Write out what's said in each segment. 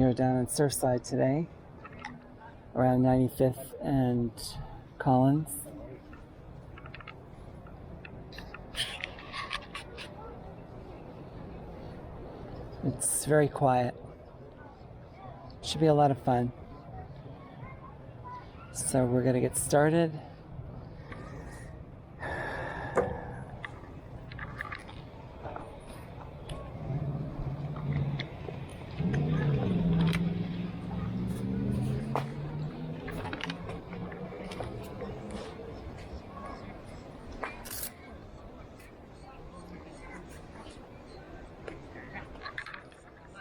here down in Surfside today, around 95th and Collins. It's very quiet. Should be a lot of fun. So we're gonna get started.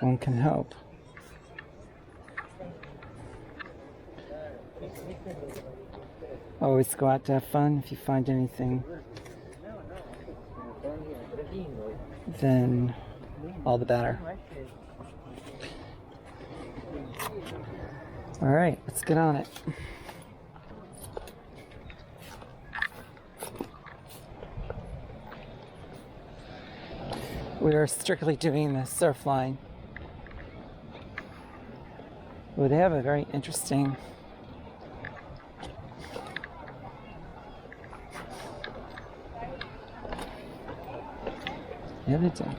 One can hope. Always go out to have fun. If you find anything, then all the better. All right, let's get on it. We are strictly doing the surf line. Well, they have a very interesting the other day.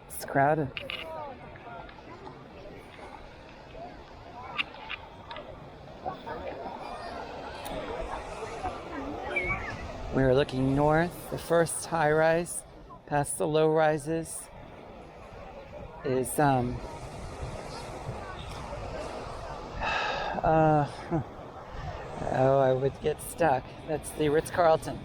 It's crowded. We're looking north. The first high rise past the low rises is oh, I would get stuck. That's the Ritz-Carlton.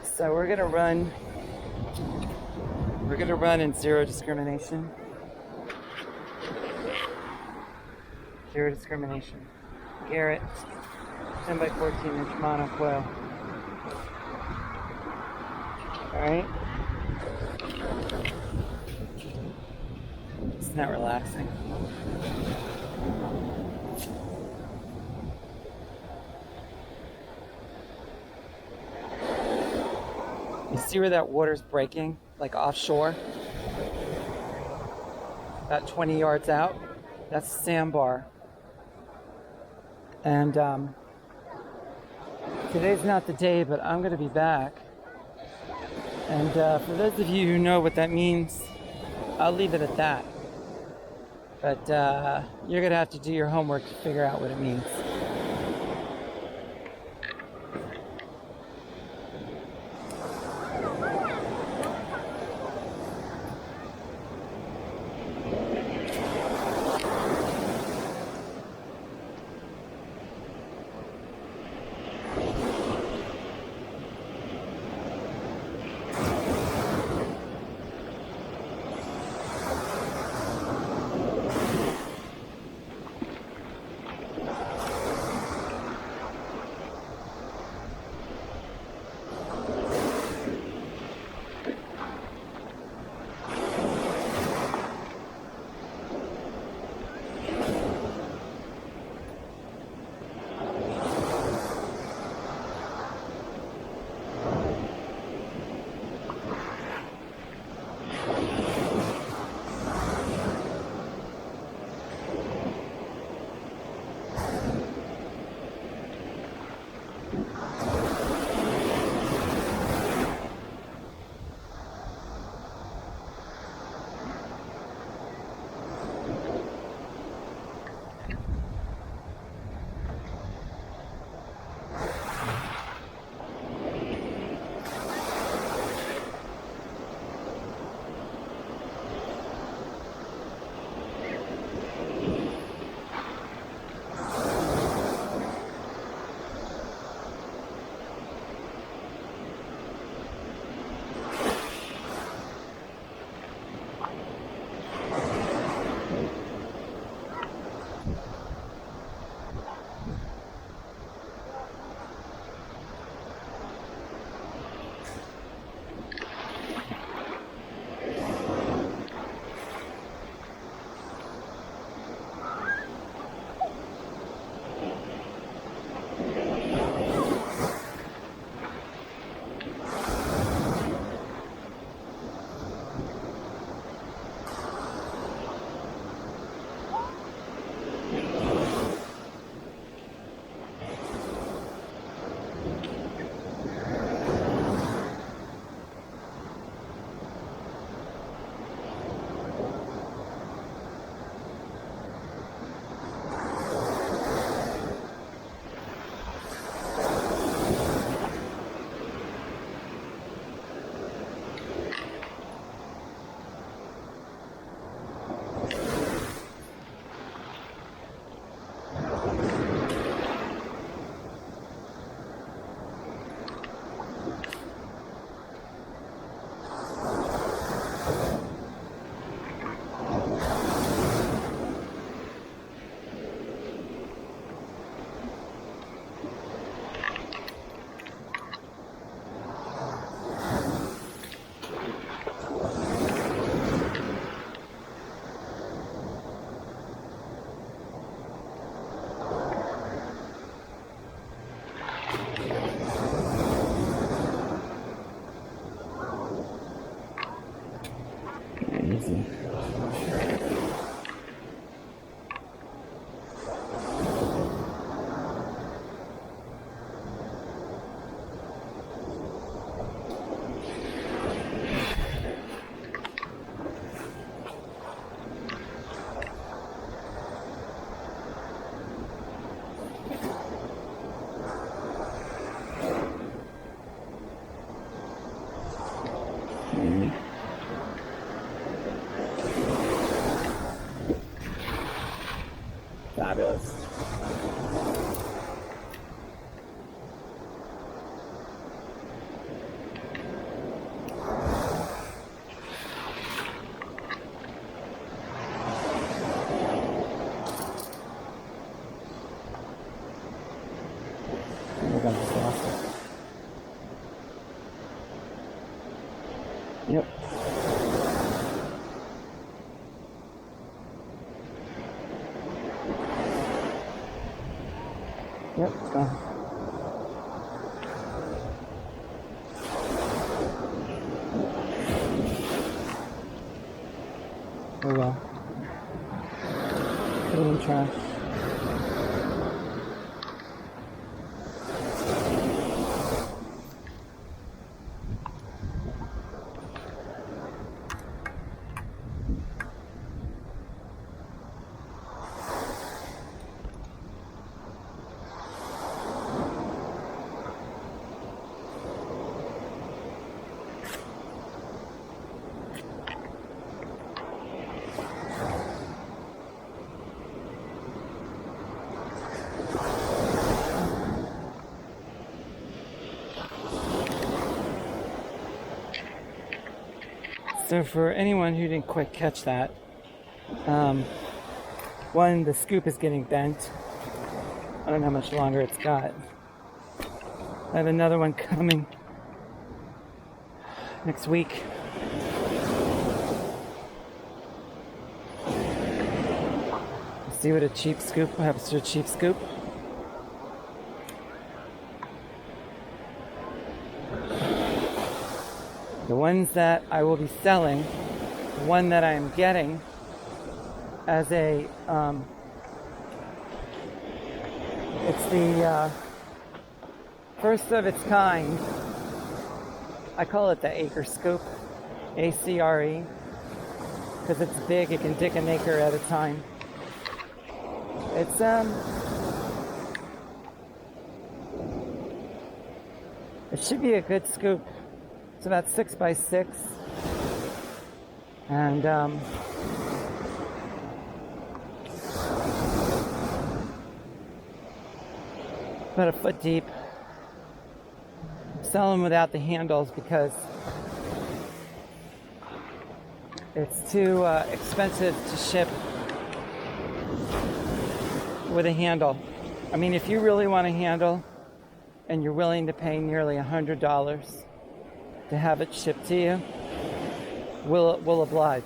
So we're gonna run in zero discrimination. Zero discrimination. Garrett 10 by 14 inch monocoil. Alright. It's not relaxing. You see where that water's breaking? Like offshore? About 20 yards out? That's a sandbar. And today's not the day, but I'm going to be back. And for those of you who know what that means, I'll leave it at that. But you're going to have to do your homework to figure out what it means. Fabulous. Yep. Yep, it's gone. Oh well. Put it in trash. So for anyone who didn't quite catch that, one, the scoop is getting bent. I don't know how much longer it's got. I have another one coming next week. See what a cheap scoop happens to a cheap scoop. The ones that I will be selling, the one that I am getting as a, it's the first of its kind. I call it the acre scoop, ACRE, because it's big. It can dig an acre at a time. It's it should be a good scoop. It's about 6 by 6, and about a foot deep. Sell them without the handles because it's too expensive to ship with a handle. I mean, if you really want a handle and you're willing to pay nearly $100 to have it shipped to you, we'll oblige,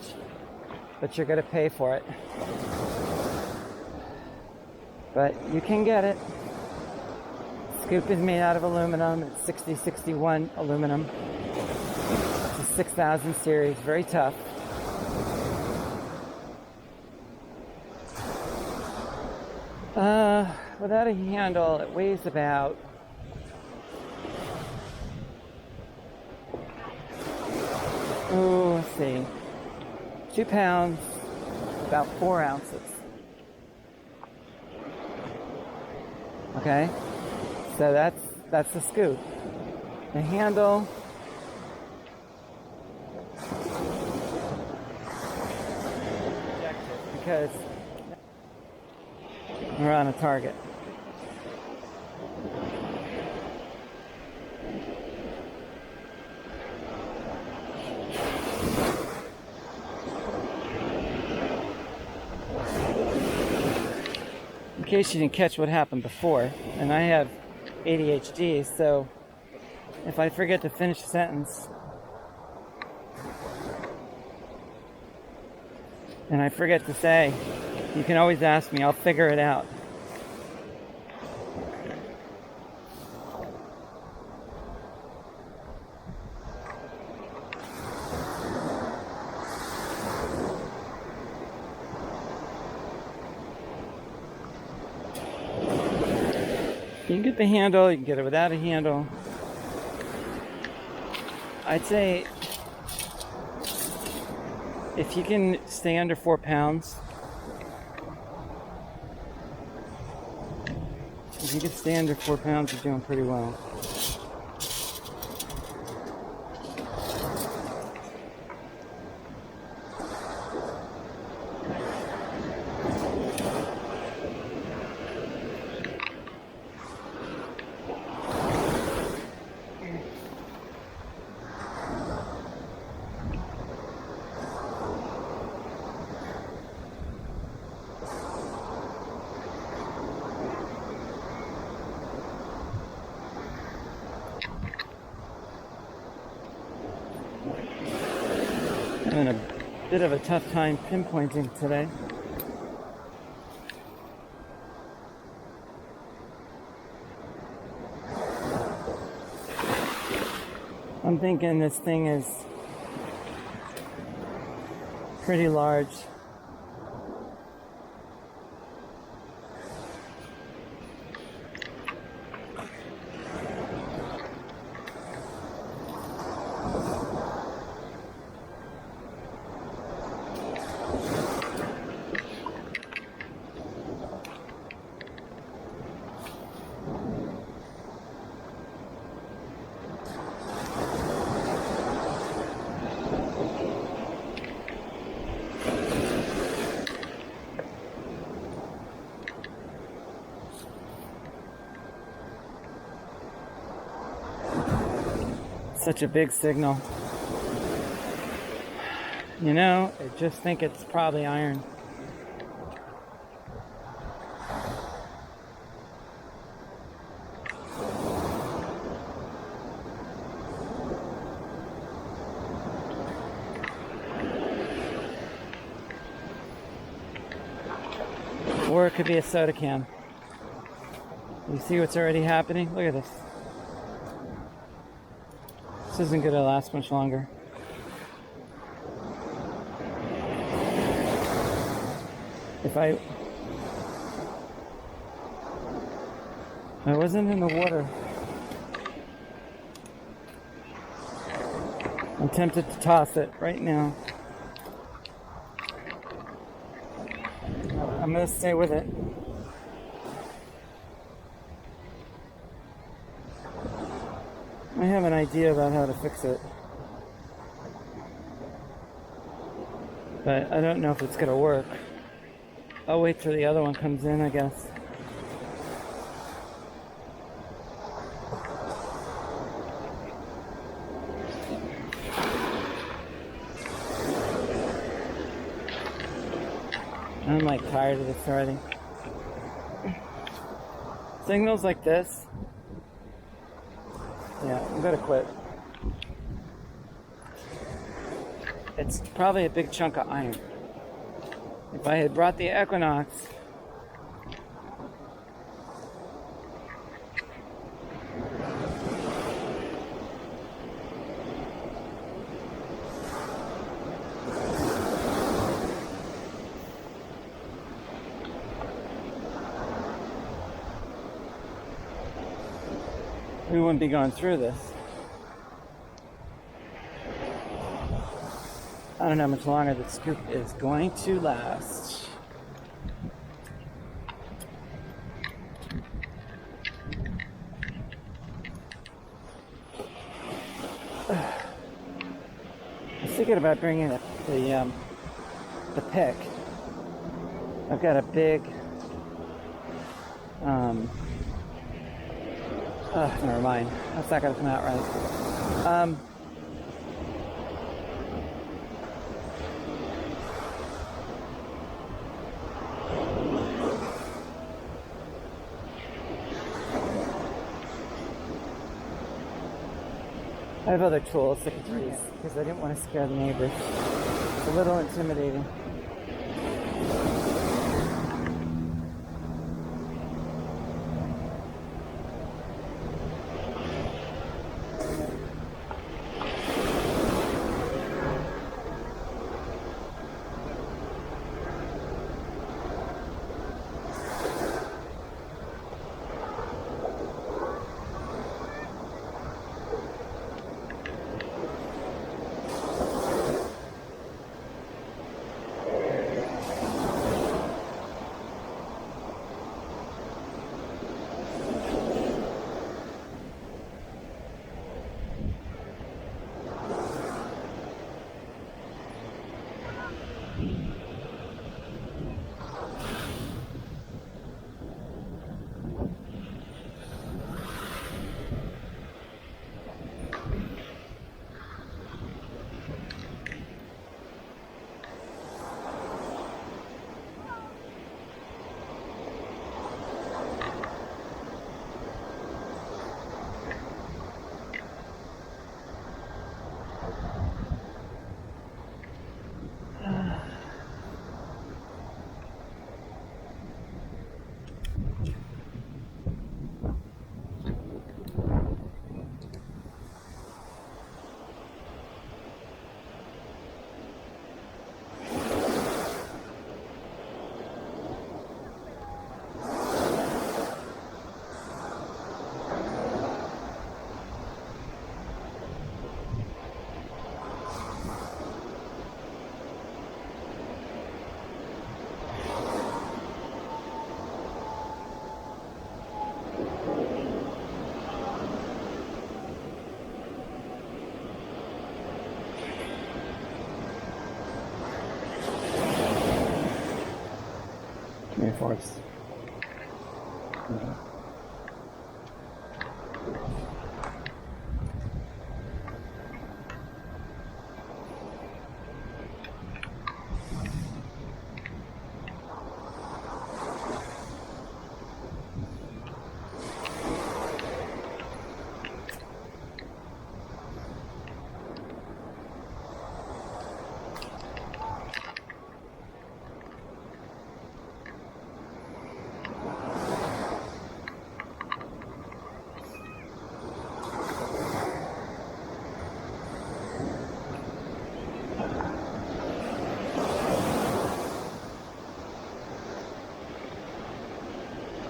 but you're going to pay for it. But you can get it. Scoop is made out of aluminum. It's 6061 aluminum. It's a 6000 series, very tough. Without a handle, it weighs about let's see, 2 pounds, about 4 ounces. Okay, so that's the scoop. The handle, because we're on a target. In case you didn't catch what happened before, and I have ADHD, so if I forget to finish a sentence and I forget to say, you can always ask me, I'll figure it out. You can get the handle, you can get it without a handle. I'd say if you can stay under 4 pounds, if you can stay under 4 pounds, you're doing pretty well. having a bit of a tough time pinpointing today. I'm thinking this thing is pretty large. Such a big signal. You know, I just think it's probably iron. Or it could be a soda can. You see what's already happening? Look at this. This isn't going to last much longer. If I wasn't in the water, I'm tempted to toss it right now. I'm going to stay with it. I have an idea about how to fix it, but I don't know if it's going to work. I'll wait till the other one comes in, I guess. I'm like tired of this already. Signals like this. Yeah, I'm gonna quit. It's probably a big chunk of iron. If I had brought the Equinox, we wouldn't be going through this. I don't know how much longer the scoop is going to last. I was thinking about bringing the pick. I've got a big never mind. That's not gonna come out right. I have other tools I could use because I didn't want to scare the neighbors. It's a little intimidating. reinforced.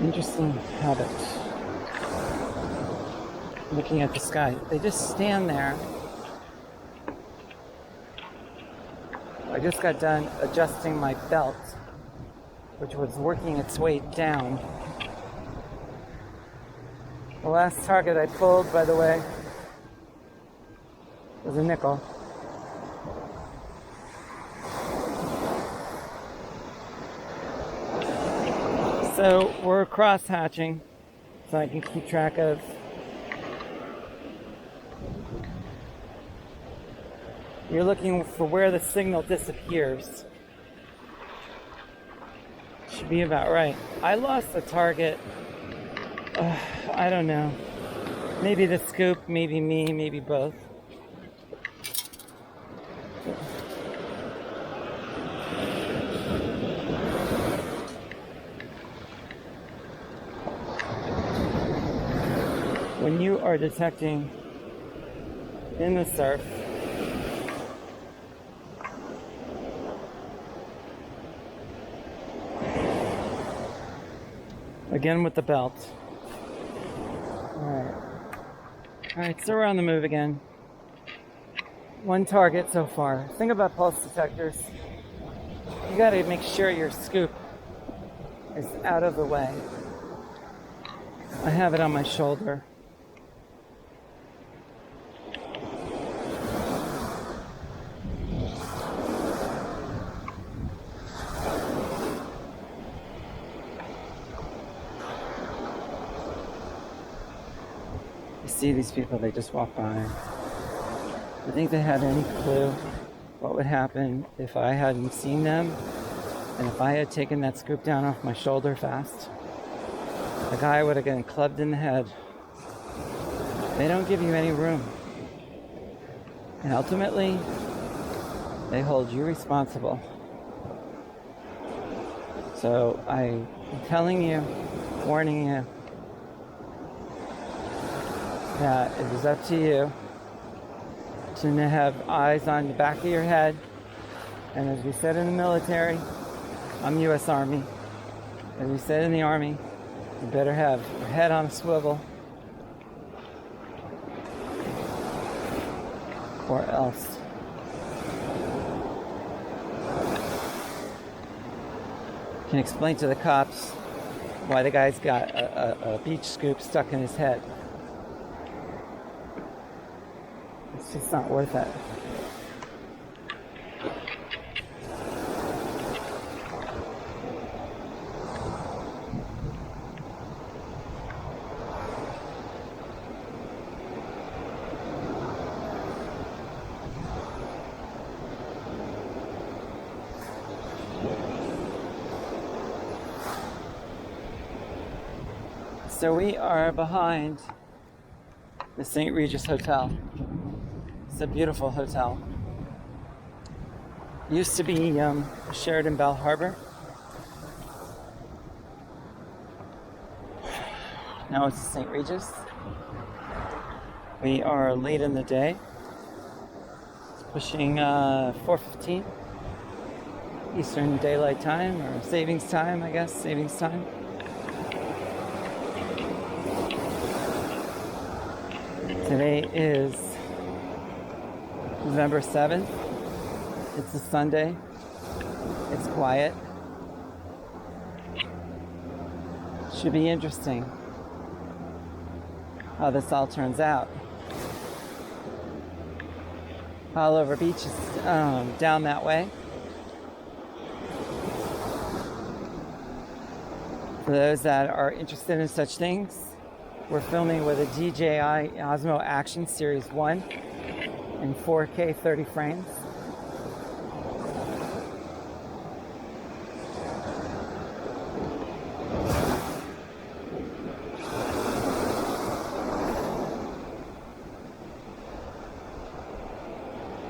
Interesting habit. Looking at the sky. They just stand there. I just got done adjusting my belt, which was working its way down. The last target I pulled, by the way, was a nickel. So we're cross hatching so I can keep track of you're looking for where the signal disappears. Should be about right. I lost the target. I don't know. Maybe the scoop, maybe me, maybe both. When you are detecting in the surf, again with the belt. Alright, so we're on the move again. One target so far. Think about pulse detectors. You gotta make sure your scoop is out of the way. I have it on my shoulder. See these people, they just walk by. I think they had any clue what would happen if I hadn't seen them and if I had taken that scoop down off my shoulder fast. The guy would have gotten clubbed in the head. They don't give you any room. And ultimately, they hold you responsible. So I'm telling you, warning you, that it is up to you to have eyes on the back of your head. And as we said in the military, I'm U.S. Army. As we said in the Army, you better have your head on a swivel or else. You can explain to the cops why the guy's got a beach scoop stuck in his head. It's just not worth it. So we are behind the St. Regis Hotel. It's a beautiful hotel. Used to be Sheraton Bal Harbor. Now it's St. Regis. We are late in the day. It's pushing 4:15 Eastern Daylight Time, or savings time, I guess, savings time. Today is November 7th. It's a Sunday. It's quiet. Should be interesting how this all turns out. Oliver Beach is down that way. For those that are interested in such things, we're filming with a DJI Osmo Action Series 1 in 4K 30 frames.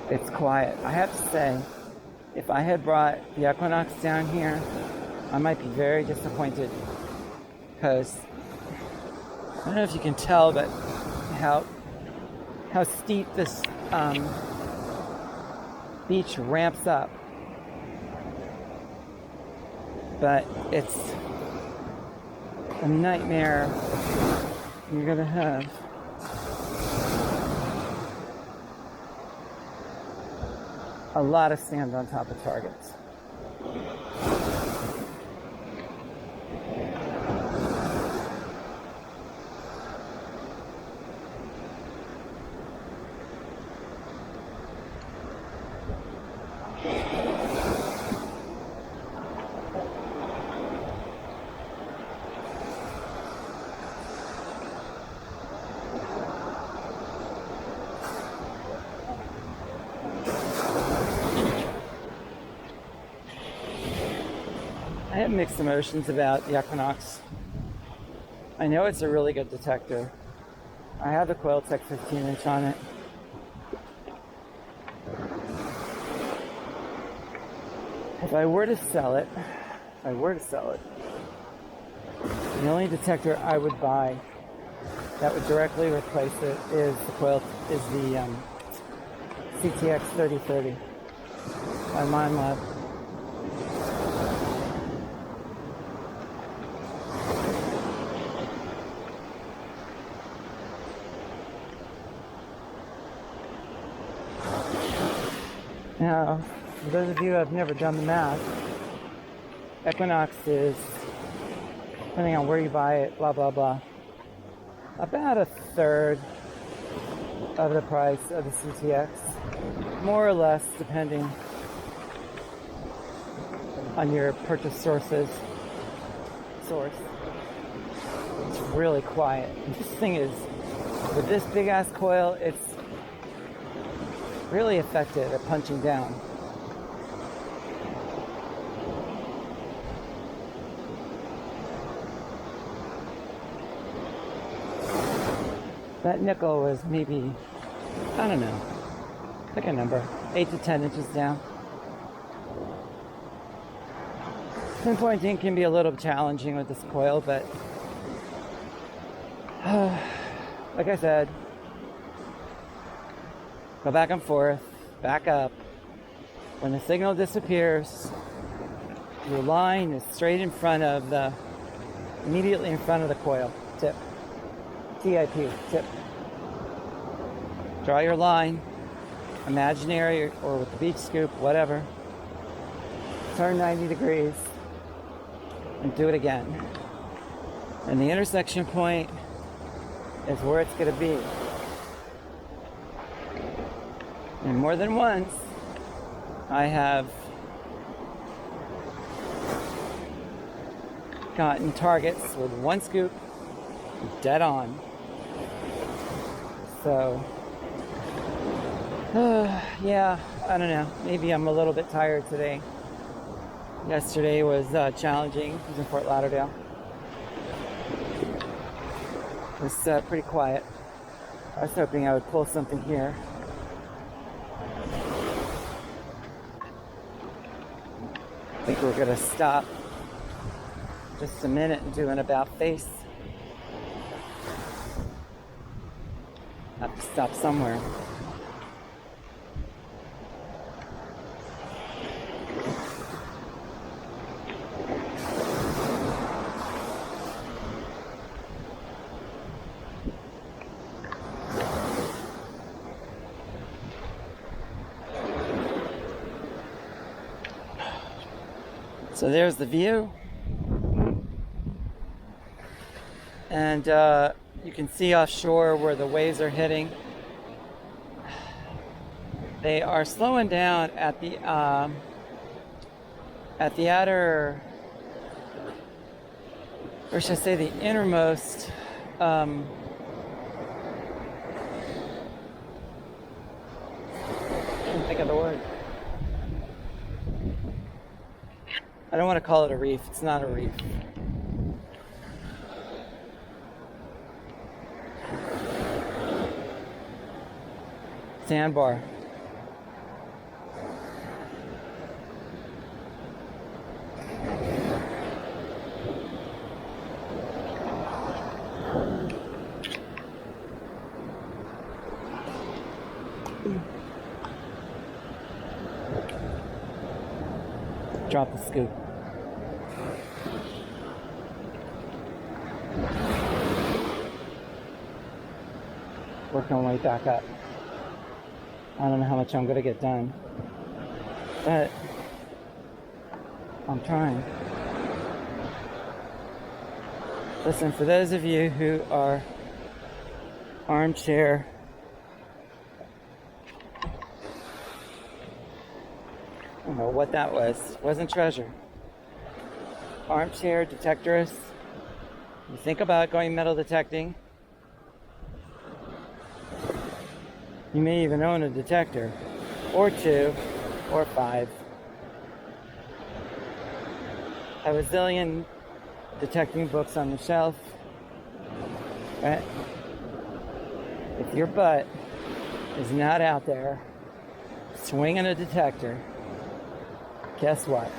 It's quiet. I have to say, if I had brought the Equinox down here, I might be very disappointed, because I don't know if you can tell, but how steep this beach ramps up. But it's a nightmare. You're gonna have a lot of sand on top of targets. I have mixed emotions about the Equinox. I know it's a really good detector. I have the Coiltech 15-inch on it. If I were to sell it, the only detector I would buy that would directly replace it is the CTX 3030 by MindLab. Now, for those of you who have never done the math, Equinox is, depending on where you buy it, blah, blah, blah, about a third of the price of the CTX, more or less, depending on your purchase source. It's really quiet. And this thing is, with this big ass coil, it's really effective at punching down. That nickel was maybe, I don't know, pick a number, 8 to 10 inches down. Pinpointing can be a little challenging with this coil, but like I said, go back and forth, back up. When the signal disappears, your line is straight in front of immediately in front of the coil tip. TIP, tip. Draw your line, imaginary or with the beach scoop, whatever. Turn 90 degrees and do it again. And the intersection point is where it's going to be. And more than once, I have gotten targets with one scoop dead on. So, yeah, I don't know. Maybe I'm a little bit tired today. Yesterday was challenging. It was in Fort Lauderdale. It was pretty quiet. I was hoping I would pull something here. I think we're gonna stop just a minute and do an about face. Have to stop somewhere. So there's the view. And you can see offshore where the waves are hitting. They are slowing down at the outer or should I say the innermost can't think of the word. I don't want to call it a reef. It's not a reef. Sandbar. Drop the scoop. Working my way back up. I don't know how much I'm going to get done, but I'm trying. Listen, for those of you who are armchair I don't know what that was. It wasn't treasure. Armchair detectorists. You think about going metal detecting. You may even own a detector, or 2, or 5. Have a zillion detecting books on the shelf. Right? If your butt is not out there swinging a detector, guess what?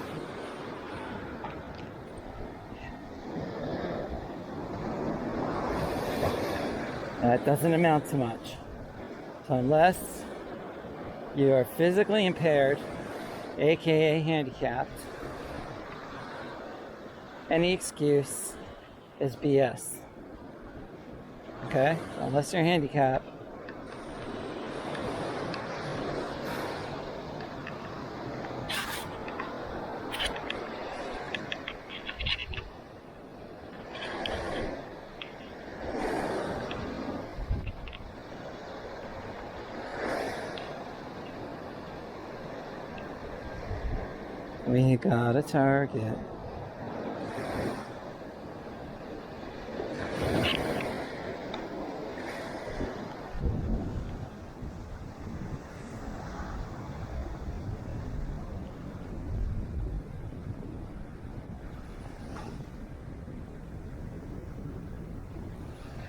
That doesn't amount to much. So unless you are physically impaired, aka handicapped, any excuse is BS. Okay? So unless you're handicapped, we got a target.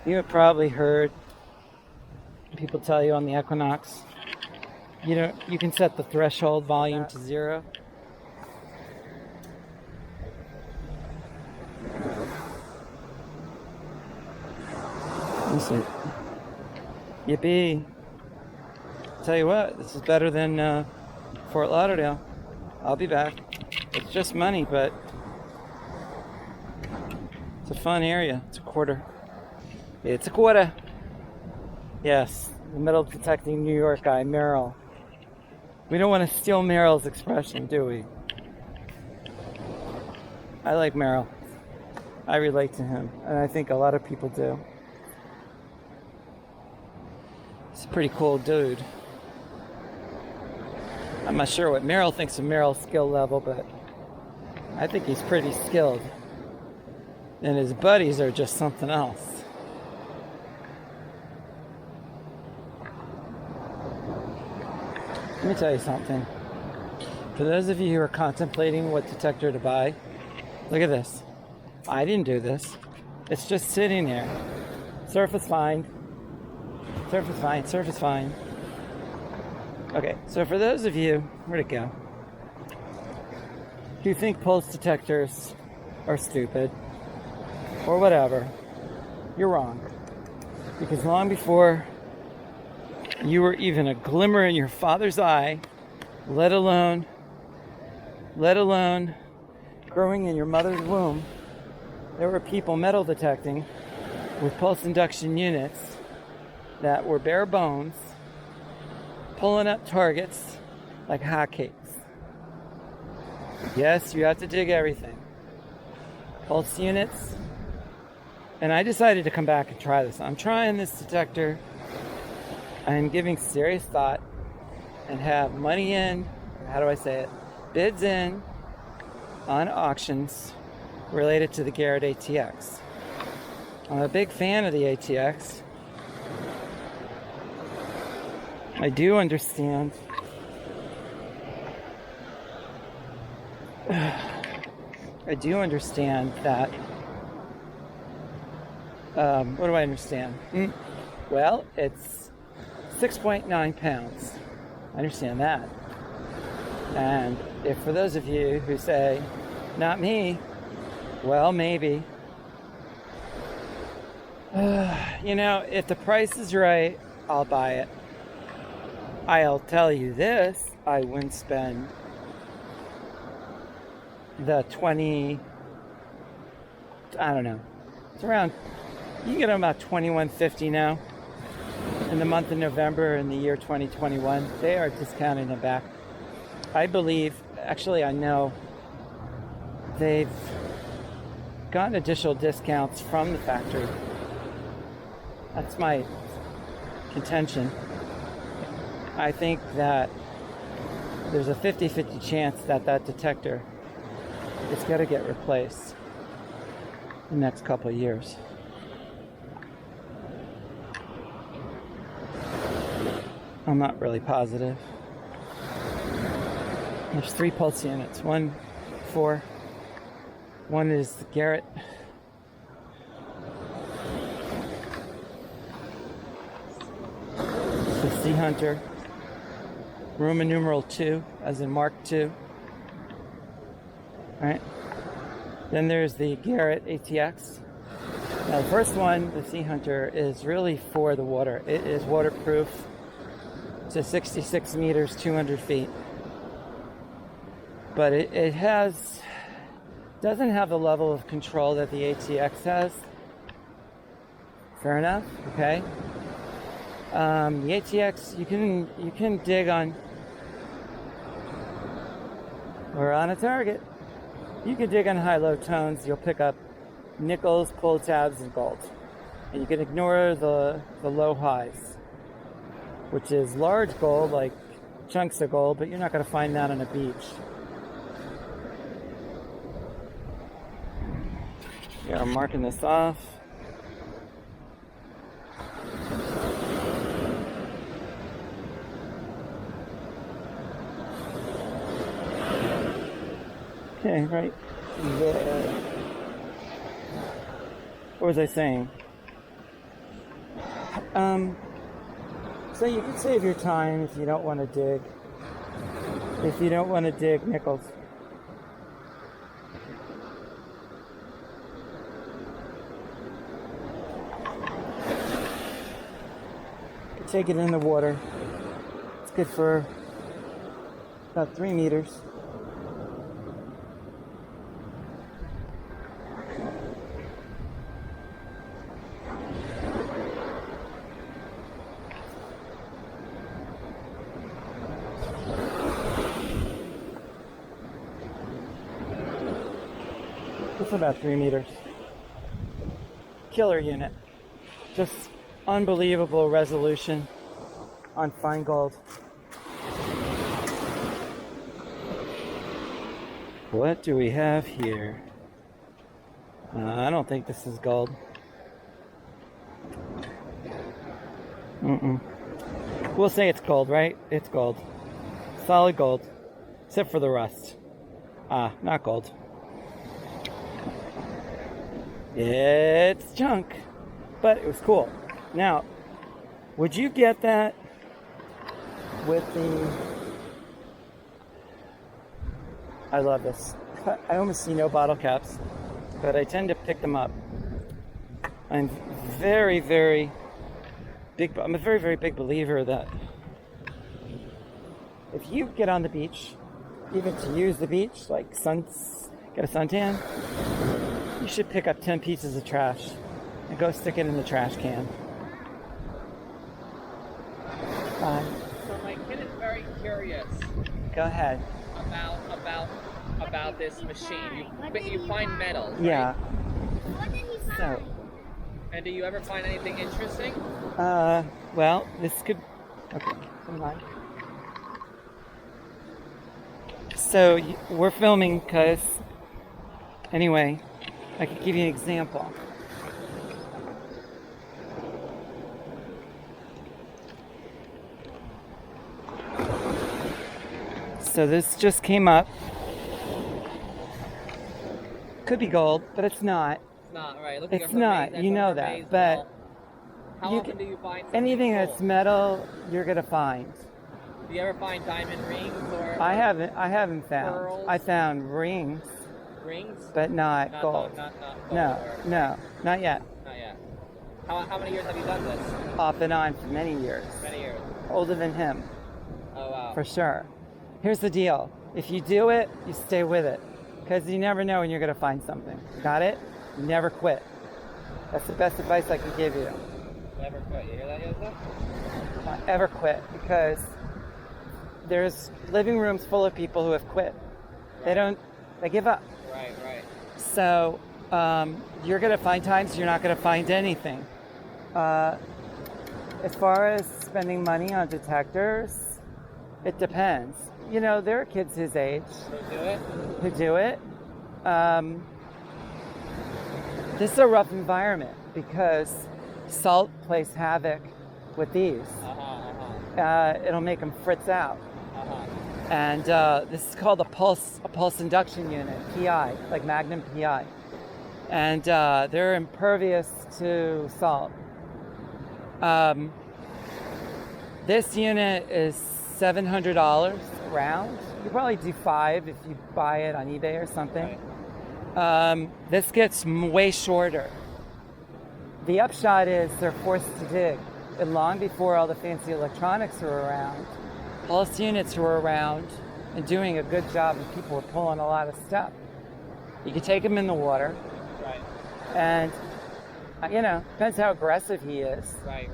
You have probably heard people tell you on the Equinox, you can set the threshold volume to 0. Listen, yippee. Tell you what, this is better than Fort Lauderdale. I'll be back. It's just money, but it's a fun area. It's a quarter. It's a quarter. Yes, the metal detecting New York guy, Merrill. We don't want to steal Merrill's expression, do we? I like Merrill. I relate to him, and I think a lot of people do. He's a pretty cool dude. I'm not sure what Merrill thinks of Merrill's skill level, but I think he's pretty skilled. And his buddies are just something else. Let me tell you something. For those of you who are contemplating what detector to buy, look at this. I didn't do this. It's just sitting there. Surface fine. Surface fine. Surface fine. Okay, so for those of you, where'd it go? Who think pulse detectors are stupid, or whatever, you're wrong. Because long before you were even a glimmer in your father's eye, let alone growing in your mother's womb, there were people metal detecting with pulse induction units that were bare bones, pulling up targets like hotcakes. Yes, you have to dig everything. Pulse units. And I decided to come back and try this. I'm trying this detector. I'm giving serious thought and have money in, how do I say it? Bids in on auctions related to the Garrett ATX. I'm a big fan of the ATX. I do understand that. What do I understand? Well, it's 6.9 pounds. I understand that. And if for those of you who say, not me, well, maybe. If the price is right, I'll buy it. I'll tell you this, I wouldn't spend the 20, I don't know, it's around, you get them about $21.50 now in the month of November in the year 2021. They are discounting them back. I believe, actually I know, they've gotten additional discounts from the factory. That's my contention. I think that there's a 50-50 chance that detector is going to get replaced in the next couple of years. I'm not really positive. There's 3 pulse units. 1, 4. One is the Garrett. The Sea Hunter. Roman numeral 2, as in Mark II. Alright. Then there's the Garrett ATX. Now the first one, the Sea Hunter, is really for the water. It is waterproof to 66 meters, 200 feet. But it doesn't have the level of control that the ATX has. Fair enough, okay. The ATX, you can dig on. We're on a target. You can dig on high-low tones. You'll pick up nickels, pull tabs, and gold. And you can ignore the low highs, which is large gold, like chunks of gold, but you're not going to find that on a beach. Yeah, I'm marking this off. Okay, right there. What was I saying? So you can save your time if you don't want to dig. If you don't want to dig nickels. Take it in the water. It's good for about 3 meters. It's about 3 meters. Killer unit. Just unbelievable resolution on fine gold. What do we have here? I don't think this is gold. We'll say it's gold, right? It's gold. Solid gold. Except for the rust. Not gold. It's junk. But it was cool. Now, would you get that with the... I love this. I almost see no bottle caps, but I tend to pick them up. I'm a very, very big believer that if you get on the beach, even to use the beach, like get a suntan, you should pick up 10 pieces of trash and go stick it in the trash can. So my kid is very curious. Go ahead. About this machine. You find metals, right? Yeah. What did he find? So, And do you ever find anything interesting? well, this could... Okay, come on. So, we're filming because... Anyway, I could give you an example. So this just came up. Could be gold, but it's not. It's not, right? Looks It's like not. Hermes, You know Hermes that. But well, how often do you find something anything gold? that's metal, you're gonna find. Do you ever find diamond rings or I haven't found. pearls? I found rings, Rings? but not gold. Not gold. No, or, no, not yet. Not yet. How many years have you done this? Off and on for many years. Many years. Older than him, Oh wow. for sure. Here's the deal. If you do it, you stay with it. Because you never know when you're going to find something. Got it? You never quit. That's the best advice I can give you. Never quit. You hear that, Yosa? Not ever quit. Because there's living rooms full of people who have quit. They give up. Right. So you're going to find times you're not going to find anything. As far as spending money on detectors, it depends. You know, there are kids his age who do it. This is a rough environment because salt plays havoc with these. It'll make them fritz out. And this is called a pulse induction unit, PI, like Magnum PI. And they're impervious to salt. This unit is $700 round. You probably do $5 if you buy it on eBay or something. This gets way shorter. The upshot is they're forced to dig. And long before all the fancy electronics were around, pulse units were around and doing a good job, and people were pulling a lot of stuff. You could take them in the water. Right. And, you know, depends how aggressive he is. Right.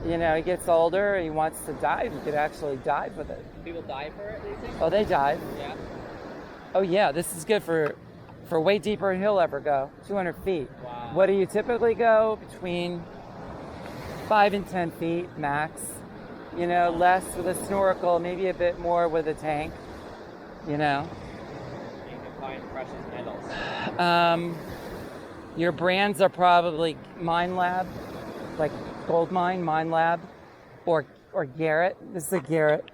You know, he gets older, he wants to dive, you could actually dive with it. People die for it, do you think? Oh, they dive. Yeah. Oh yeah, this is good for way deeper than he'll ever go, 200 feet. Wow. What do you typically go? Between 5 and 10 feet max. You know, less with a snorkel, maybe a bit more with a tank. You know. You can find precious metals. Your brands are probably Mine Lab, like Gold Mine Lab, or Garrett. This is a Garrett.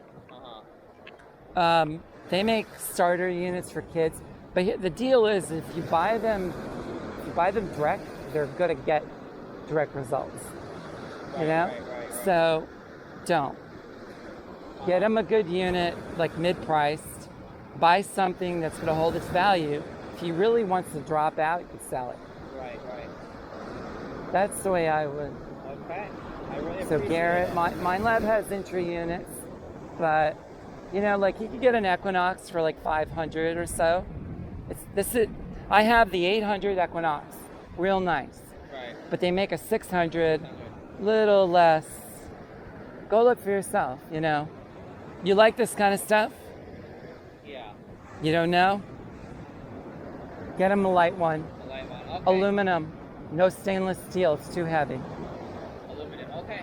They make starter units for kids, but the deal is if you buy them direct, they're gonna get direct results. You know, Right. so don't get them a good unit, like mid-priced. Buy something that's gonna hold its value. If he really wants to drop out, you can sell it. Right. That's the way I would. Okay. I really So appreciate Garrett, it. Mine Lab has entry units, but you know, like you could get an Equinox for like 500 or so. I have the 800 Equinox, real nice. Right. But they make a 600, little less. Go look for yourself. You know, you like this kind of stuff? Yeah. You don't know? Get him a light one. A light one. Okay. Aluminum, no stainless steel. It's too heavy. Aluminum. Okay.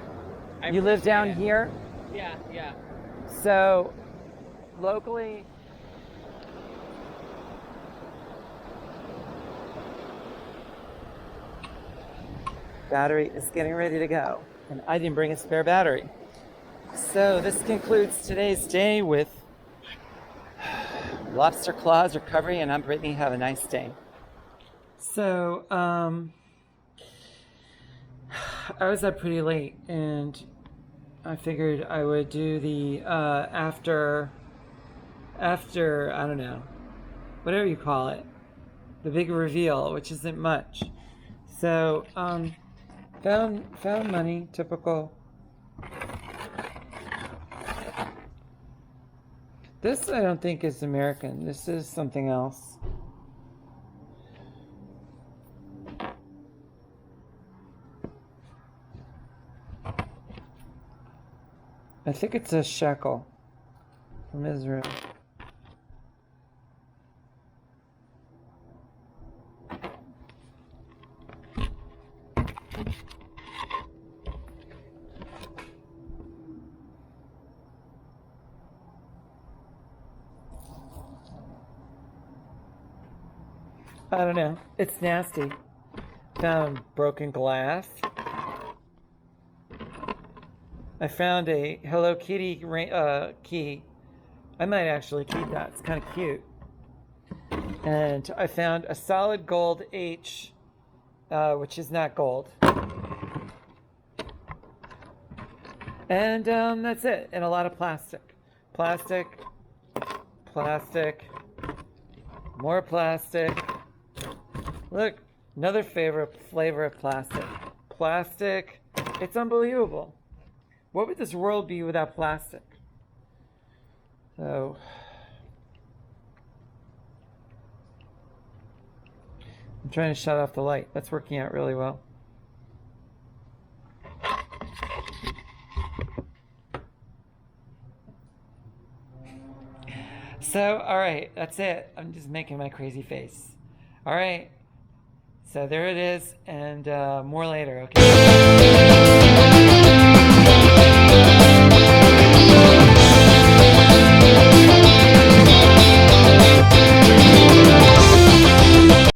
You live down appreciate it. here, Yeah. so locally. Battery is getting ready to go, and I didn't bring a spare battery. So this concludes today's day with lobster claws recovery, and I'm Brittany. Have a nice day. So I was up pretty late, and I figured I would do the after I don't know, whatever you call it, the big reveal, which isn't much. So found money, typical. This I don't think is American. This is something else. I think it's a shekel from Israel. I don't know. It's nasty. Found broken glass. I found a Hello Kitty key. I might actually keep that. It's kind of cute. And I found a solid gold H, which is not gold. And that's it. And a lot of plastic. Plastic. Plastic. More plastic. Look, another favorite flavor of plastic. Plastic. It's unbelievable. What would this world be without plastic? So, I'm trying to shut off the light. That's working out really well. So, all right, that's it. I'm just making my crazy face. All right. So there it is, and more later, okay?